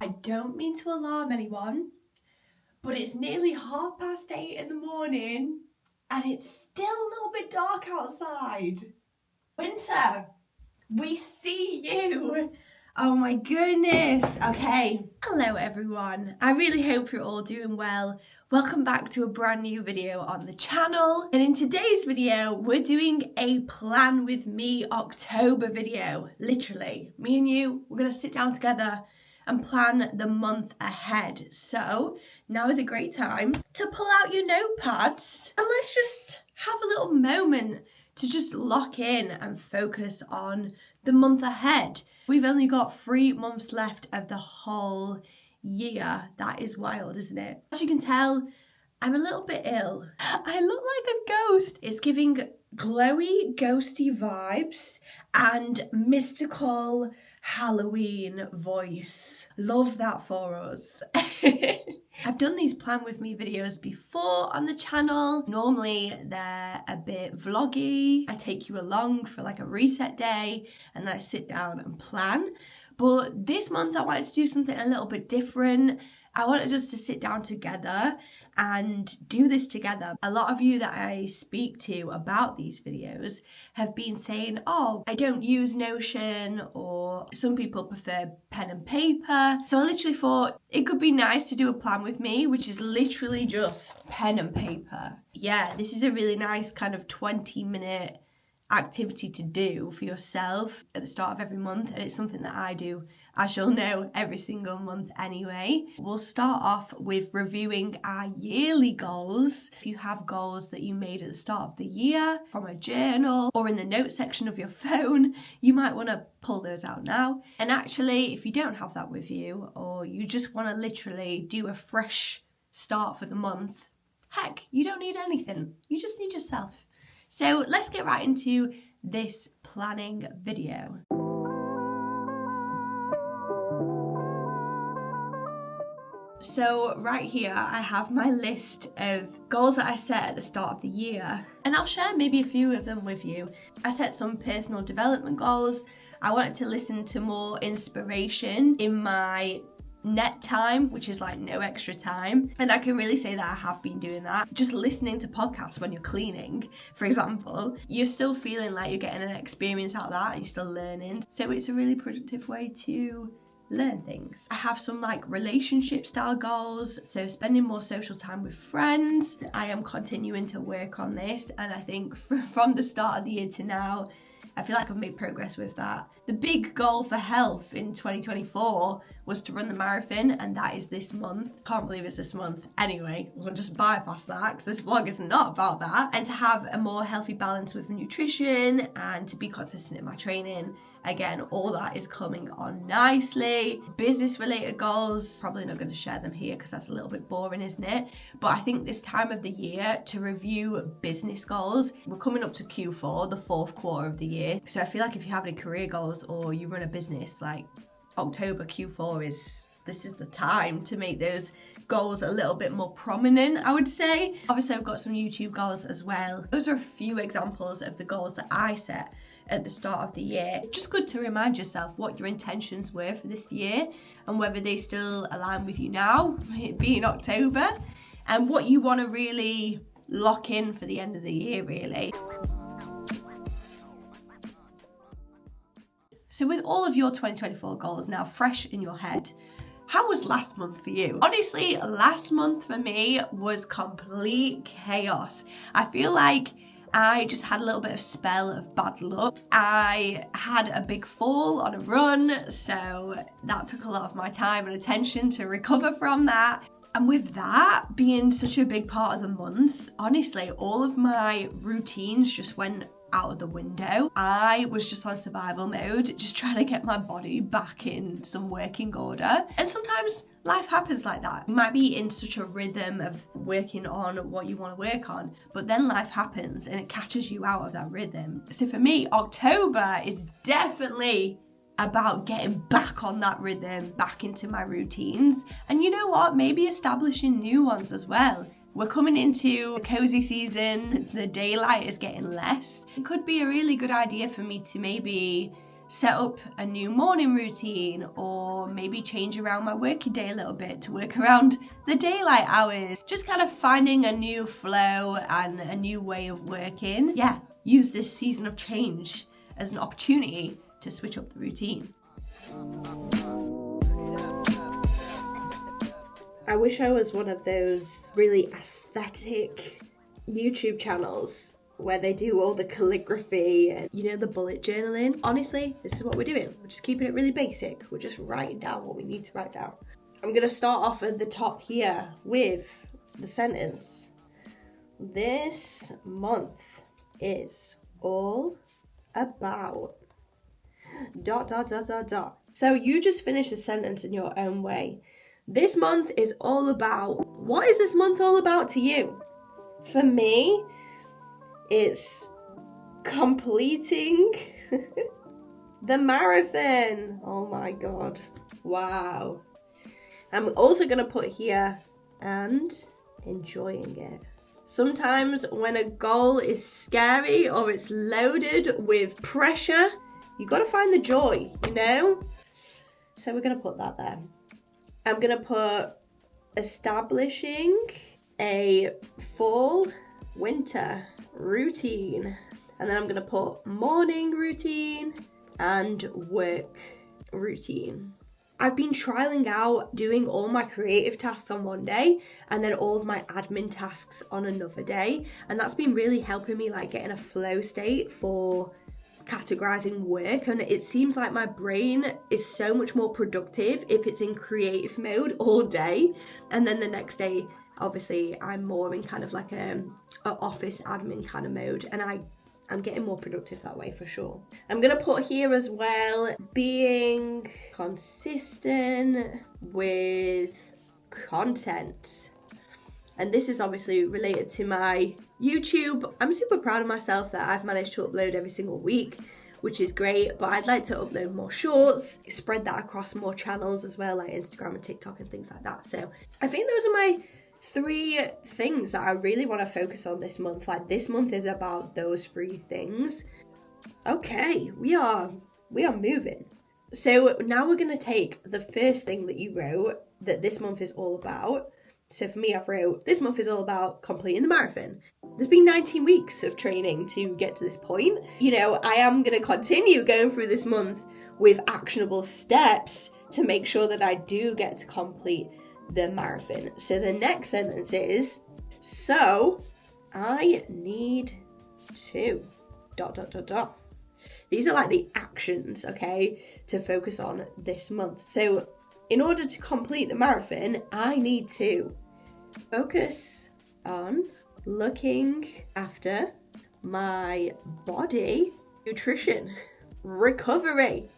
I don't mean to alarm anyone, but it's nearly 8:30 in the morning and it's still a little bit dark outside. Winter, we see you. Oh my goodness. Okay. Hello everyone. I really hope you're all doing well. Welcome back to a brand new video on the channel. And in today's video, we're doing a plan with me October video. Literally, me and you, we're gonna sit down together and plan the month ahead. So now is a great time to pull out your notepads and let's just have a little moment to just lock in and focus on the month ahead. We've only got 3 months left of the whole year. That is wild, isn't it? As you can tell, I'm a little bit ill. I look like a ghost. It's giving glowy, ghosty vibes and mystical Halloween voice. Love that for us. I've done these plan with me videos before on the channel. Normally they're a bit vloggy. I take you along for like a reset day and then I sit down and plan. But this month I wanted to do something a little bit different. I wanted us to sit down together and do this together. A lot of you that I speak to about these videos have been saying, oh, I don't use Notion, or some people prefer pen and paper. So I literally thought it could be nice to do a plan with me, which is literally just pen and paper. Yeah, this is a really nice kind of 20-minute activity to do for yourself at the start of every month, and it's something that I do, as you'll know, every single month anyway. We'll start off with reviewing our yearly goals. If you have goals that you made at the start of the year from a journal or in the notes section of your phone, you might want to pull those out now. And actually, if you don't have that with you, or you just want to literally do a fresh start for the month, heck, you don't need anything. You just need yourself. So let's get right into this planning video. So right here, I have my list of goals that I set at the start of the year, and I'll share maybe a few of them with you. I set some personal development goals. I wanted to listen to more inspiration in my net time, which is like no extra time, and I can really say that I have been doing that. Just listening to podcasts when you're cleaning, for example, you're still feeling like you're getting an experience out of that and you're still learning, so it's a really productive way to learn things. I have some like relationship style goals, so spending more social time with friends. I am continuing to work on this, and I think from the start of the year to now, I feel like I've made progress with that. The big goal for health in 2024 was to run the marathon, and that is this month. Can't believe it's this month. Anyway, we'll just bypass that because this vlog is not about that. And to have a more healthy balance with nutrition and to be consistent in my training. Again, all that is coming on nicely. Business related goals, probably not going to share them here because that's a little bit boring, isn't it? But I think this time of the year to review business goals, we're coming up to Q4, the 4th quarter of the year. So I feel like if you have any career goals or you run a business, like October, Q4 this is the time to make those goals a little bit more prominent, I would say. Obviously, I've got some YouTube goals as well. Those are a few examples of the goals that I set at the start of the year. It's just good to remind yourself what your intentions were for this year and whether they still align with you now, it being October, and what you want to really lock in for the end of the year, really. So with all of your 2024 goals now fresh in your head, how was last month for you? Honestly, last month for me was complete chaos. I feel like I just had a little bit of spell of bad luck. I had a big fall on a run, so that took a lot of my time and attention to recover from that. And with that being such a big part of the month, honestly, all of my routines just went out of the window. I was just on survival mode, just trying to get my body back in some working order. And sometimes life happens like that. You might be in such a rhythm of working on what you want to work on, but then life happens and it catches you out of that rhythm. So for me, October is definitely about getting back on that rhythm, back into my routines. And you know what? Maybe establishing new ones as well. We're coming into a cozy season, the daylight is getting less. It could be a really good idea for me to maybe set up a new morning routine, or maybe change around my working day a little bit to work around the daylight hours. Just kind of finding a new flow and a new way of working. Yeah, use this season of change as an opportunity to switch up the routine. I wish I was one of those really aesthetic YouTube channels where they do all the calligraphy and, you know, the bullet journaling. Honestly, this is what we're doing. We're just keeping it really basic. We're just writing down what we need to write down. I'm gonna start off at the top here with the sentence. This month is all about ... So you just finish the sentence in your own way. This month is all about... What is this month all about to you? For me, it's completing the marathon. Oh my God. Wow. I'm also going to put here, and enjoying it. Sometimes when a goal is scary or it's loaded with pressure, you got to find the joy, you know? So we're going to put that there. I'm going to put establishing a fall-winter routine, and then I'm going to put morning routine and work routine. I've been trialing out doing all my creative tasks on one day and then all of my admin tasks on another day, and that's been really helping me like get in a flow state for categorizing work. And it seems like my brain is so much more productive if it's in creative mode all day, and then the next day obviously I'm more in kind of like a office admin kind of mode, and I'm getting more productive that way for sure. I'm gonna put here as well, being consistent with content. And this is obviously related to my YouTube. I'm super proud of myself that I've managed to upload every single week, which is great, but I'd like to upload more shorts, spread that across more channels as well, like Instagram and TikTok and things like that. So I think those are my 3 things that I really want to focus on this month. Like this month is about those 3 things. Okay, we are moving. So now we're going to take the first thing that you wrote that this month is all about. So for me, I've wrote, this month is all about completing the marathon. There's been 19 weeks of training to get to this point. You know, I am going to continue going through this month with actionable steps to make sure that I do get to complete the marathon. So the next sentence is, so I need to ... These are like the actions, okay, to focus on this month. So in order to complete the marathon, I need to focus on looking after my body, nutrition, recovery,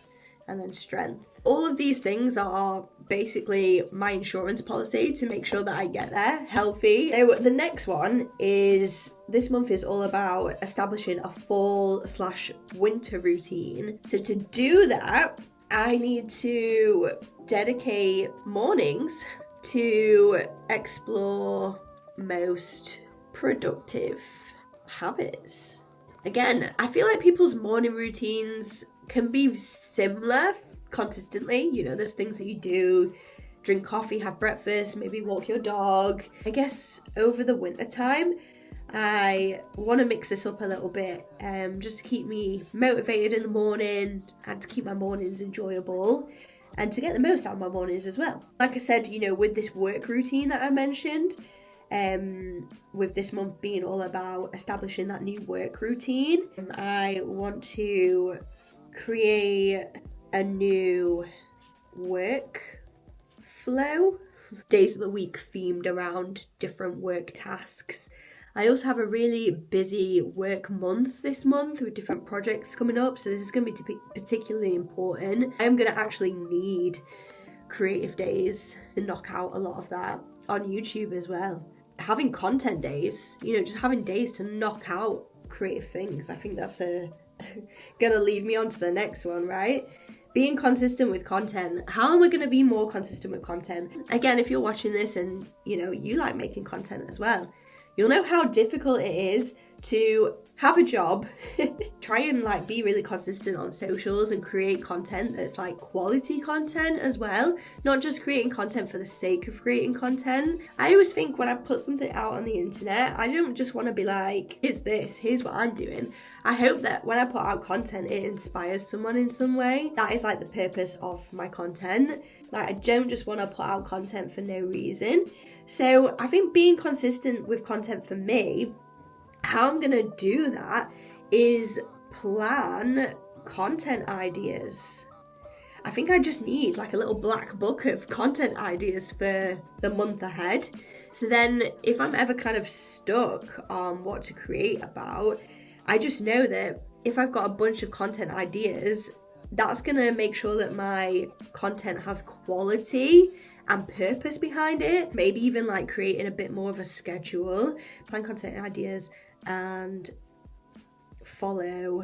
and then strength. All of these things are basically my insurance policy to make sure that I get there healthy. So the next one is, this month is all about establishing a fall/winter routine. So to do that, I need to dedicate mornings to explore most productive habits. Again, I feel like people's morning routines can be similar consistently. You know, there's things that you do, drink coffee, have breakfast, maybe walk your dog. I guess over the winter time, I want to mix this up a little bit, just to keep me motivated in the morning and to keep my mornings enjoyable and to get the most out of my mornings as well. Like I said, you know, with this work routine that I mentioned, with this month being all about establishing that new work routine, I want to create a new work flow, days of the week themed around different work tasks. I also have a really busy work month this month with different projects coming up, so this is going to be particularly important. I'm going to actually need creative days to knock out a lot of that on YouTube as well. Having content days, you know, just having days to knock out creative things. I think that's gonna lead me on to the next one, right? Being consistent with content. How am I going to be more consistent with content? Again, if you're watching this and, you know, you like making content as well, you'll know how difficult it is to have a job, try and like be really consistent on socials and create content that's like quality content as well, not just creating content for the sake of creating content. I always think when I put something out on the internet, I don't just want to be like, here's what I'm doing. I hope that when I put out content, it inspires someone in some way. That is like the purpose of my content. Like, I don't just want to put out content for no reason. So I think being consistent with content for me, how I'm going to do that is plan content ideas. I think I just need like a little black book of content ideas for the month ahead. So then if I'm ever kind of stuck on what to create about, I just know that if I've got a bunch of content ideas, that's going to make sure that my content has quality and purpose behind it. Maybe even like creating a bit more of a schedule, plan content ideas, and follow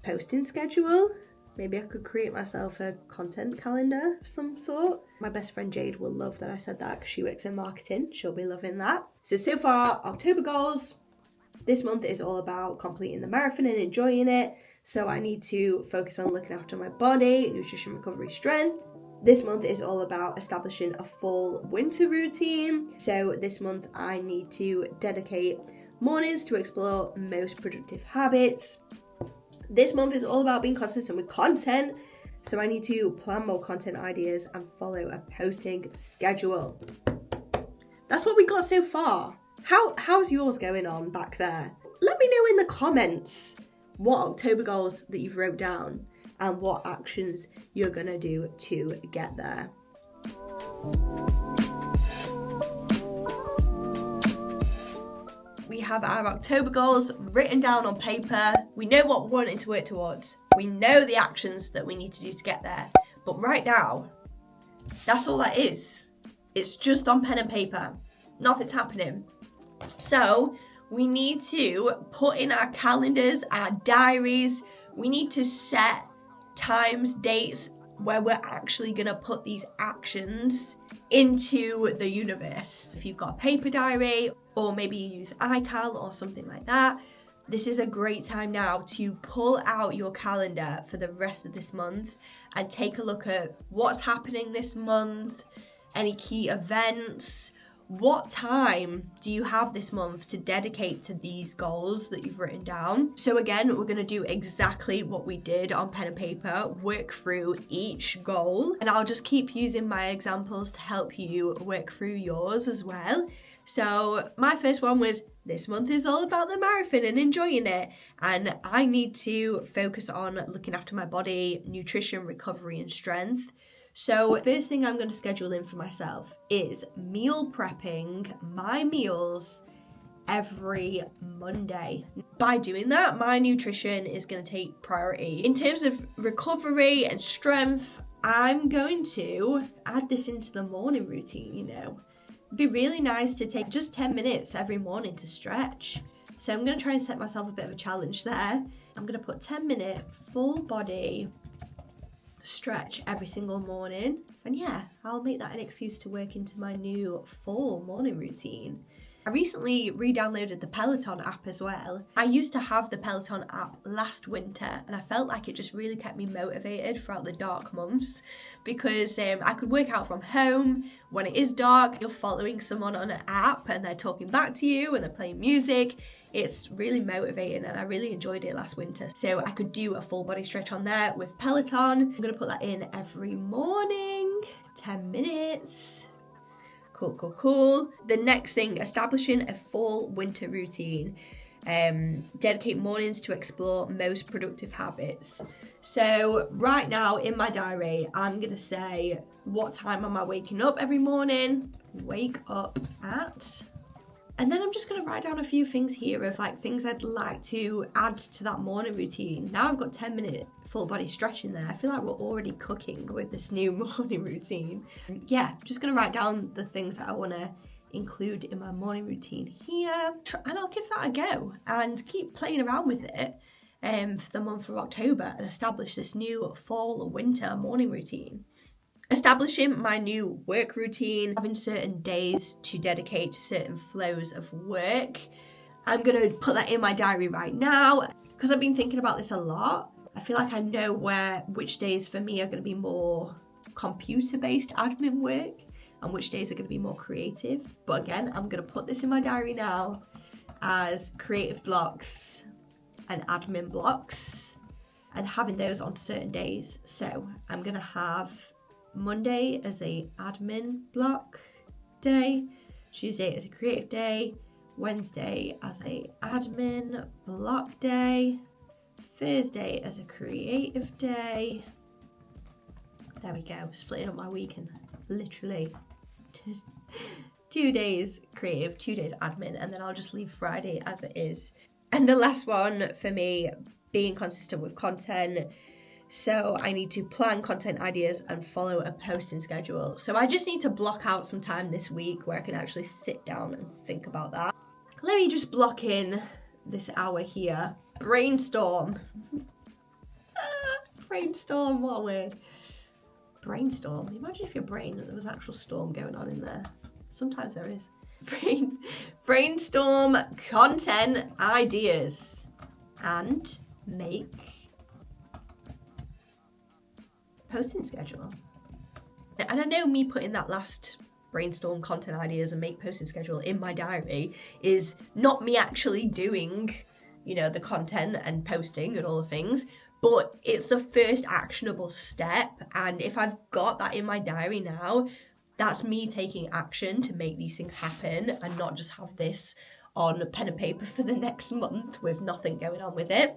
posting schedule. Maybe I could create myself a content calendar of some sort. My best friend Jade will love that I said that because she works in marketing. She'll be loving that. So far, October goals. This month is all about completing the marathon and enjoying it. So I need to focus on looking after my body, nutrition, recovery, strength. This month is all about establishing a full winter routine. So this month I need to dedicate mornings to explore most productive habits. This month is all about being consistent with content. So I need to plan more content ideas and follow a posting schedule. That's what we got so far. How's yours going on back there? Let me know in the comments what October goals that you've wrote down and what actions you're gonna do to get there. We have our October goals written down on paper. We know what we're wanting to work towards. We know the actions that we need to do to get there. But right now, that's all that is. It's just on pen and paper. Nothing's happening. So we need to put in our calendars, our diaries. We need to set times, dates where we're actually going to put these actions into the universe. If you've got a paper diary, or maybe you use iCal or something like that, this is a great time now to pull out your calendar for the rest of this month and take a look at what's happening this month, any key events. What time do you have this month to dedicate to these goals that you've written down? So again, we're going to do exactly what we did on pen and paper, work through each goal, and I'll just keep using my examples to help you work through yours as well. So my first one was, this month is all about the marathon and enjoying it, and I need to focus on looking after my body, nutrition, recovery and strength. So first thing I'm going to schedule in for myself is meal prepping my meals every Monday. By doing that, my nutrition is going to take priority. In terms of recovery and strength, I'm going to add this into the morning routine, you know. It'd be really nice to take just 10 minutes every morning to stretch. So I'm going to try and set myself a bit of a challenge there. I'm going to put 10-minute full body stretch every single morning, and yeah, I'll make that an excuse to work into my new fall morning routine. I recently re-downloaded the Peloton app as well. I used to have the Peloton app last winter and I felt like it just really kept me motivated throughout the dark months because I could work out from home when it is dark. You're following someone on an app and they're talking back to you and they're playing music. It's really motivating and I really enjoyed it last winter. So I could do a full body stretch on there with Peloton. I'm going to put that in every morning, 10 minutes. Cool. The next thing, establishing a full winter routine. Dedicate mornings to explore most productive habits. So right now in my diary, I'm going to say, what time am I waking up every morning? Wake up at... And then I'm just going to write down a few things here of like things I'd like to add to that morning routine. Now I've got 10-minute full body stretch in there. I feel like we're already cooking with this new morning routine. Yeah, just going to write down the things that I want to include in my morning routine here. And I'll give that a go and keep playing around with it for the month of October and establish this new fall or winter morning routine. Establishing my new work routine, having certain days to dedicate to certain flows of work. I'm gonna put that in my diary right now because I've been thinking about this a lot. I feel like I know which days for me are gonna be more computer-based admin work and which days are gonna be more creative. But again, I'm gonna put this in my diary now as creative blocks and admin blocks and having those on certain days. So I'm gonna have Monday as a admin block day, Tuesday as a creative day, Wednesday as a admin block day, Thursday as a creative day. There we go, splitting up my week and literally 2 days creative, 2 days admin, and then I'll just leave Friday as it is. And the last one for me, being consistent with content. So I need to plan content ideas and follow a posting schedule. So I just need to block out some time this week where I can actually sit down and think about that. Let me just block in this hour here. Brainstorm. Brainstorm, what a word. Brainstorm. Imagine if your brain, there was actual storm going on in there. Sometimes there is. Brainstorm content ideas and make posting schedule. And I know me putting that last brainstorm content ideas and make posting schedule in my diary is not me actually doing, you know, the content and posting and all the things, but it's the first actionable step. And if I've got that in my diary now, that's me taking action to make these things happen and not just have this on pen and paper for the next month with nothing going on with it.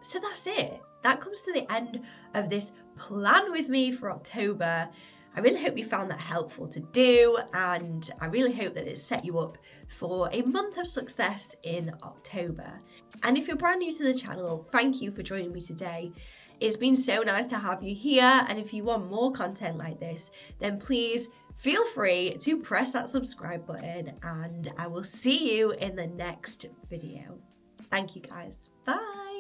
So that's it. That comes to the end of this plan with me for October. I really hope you found that helpful to do, and I really hope that it set you up for a month of success in October. And if you're brand new to the channel, thank you for joining me today. It's been so nice to have you here, and if you want more content like this, then please feel free to press that subscribe button, and I will see you in the next video. Thank you guys. Bye.